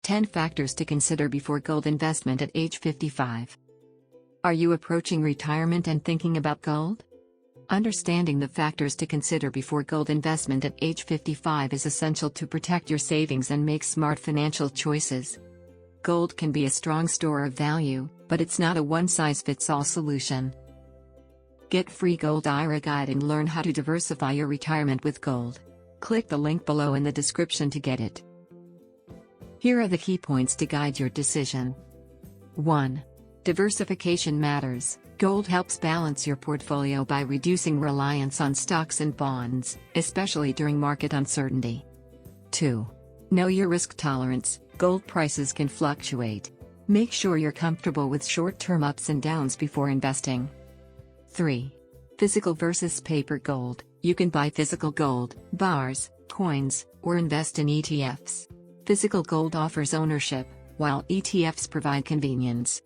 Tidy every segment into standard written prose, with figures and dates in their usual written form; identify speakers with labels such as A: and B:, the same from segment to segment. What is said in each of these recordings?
A: 10 factors to consider before gold investment at age 55. Are you approaching retirement and thinking about gold? Understanding the factors to consider before gold investment at age 55 is essential to protect your savings and make smart financial choices. Gold can be a strong store of value, but it's not a one-size-fits-all solution. Get free Gold IRA guide and learn how to diversify your retirement with gold. Click the link below in the description to get it. Here are the key points to guide your decision. 1. Diversification matters. Gold helps balance your portfolio by reducing reliance on stocks and bonds, especially during market uncertainty. 2. Know your risk tolerance. Gold prices can fluctuate. Make sure you're comfortable with short-term ups and downs before investing. 3. Physical versus paper gold. You can buy physical gold, bars, coins, or invest in ETFs. Physical gold offers ownership, while ETFs provide convenience.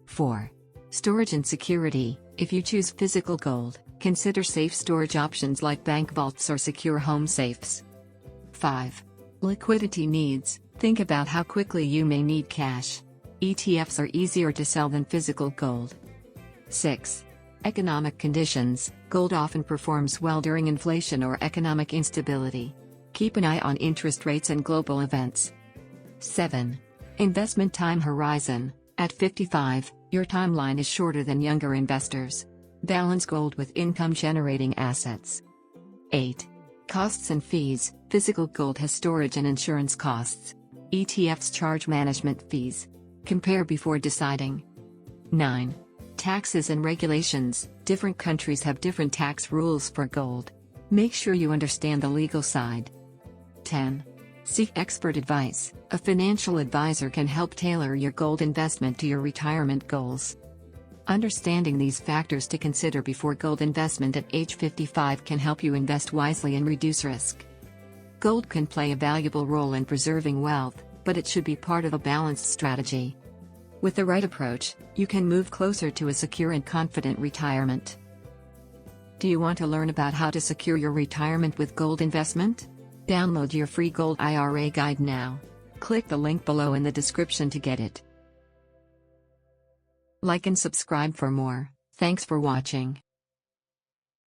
A: 4. Storage and security. If you choose physical gold, consider safe storage options like bank vaults or secure home safes. 5. Liquidity needs. Think about how quickly you may need cash. ETFs are easier to sell than physical gold. 6. Economic conditions. Gold often performs well during inflation or economic instability. Keep an eye on interest rates and global events. 7. Investment time horizon. At 55, your timeline is shorter than younger investors. Balance gold with income-generating assets. 8. Costs and fees. Physical gold has storage and insurance costs. ETFs charge management fees. Compare before deciding. 9. Taxes and regulations. Different countries have different tax rules for gold. Make sure you understand the legal side. 10. Seek expert advice. A financial advisor can help tailor your gold investment to your retirement goals. Understanding these factors to consider before gold investment at age 55 can help you invest wisely and reduce risk. Gold can play a valuable role in preserving wealth, but it should be part of a balanced strategy. With the right approach, you can move closer to a secure and confident retirement. Do you want to learn about how to secure your retirement with gold investment? Download your free Gold IRA guide now. Click the link below in the description to get it. Like and subscribe for more. Thanks for watching.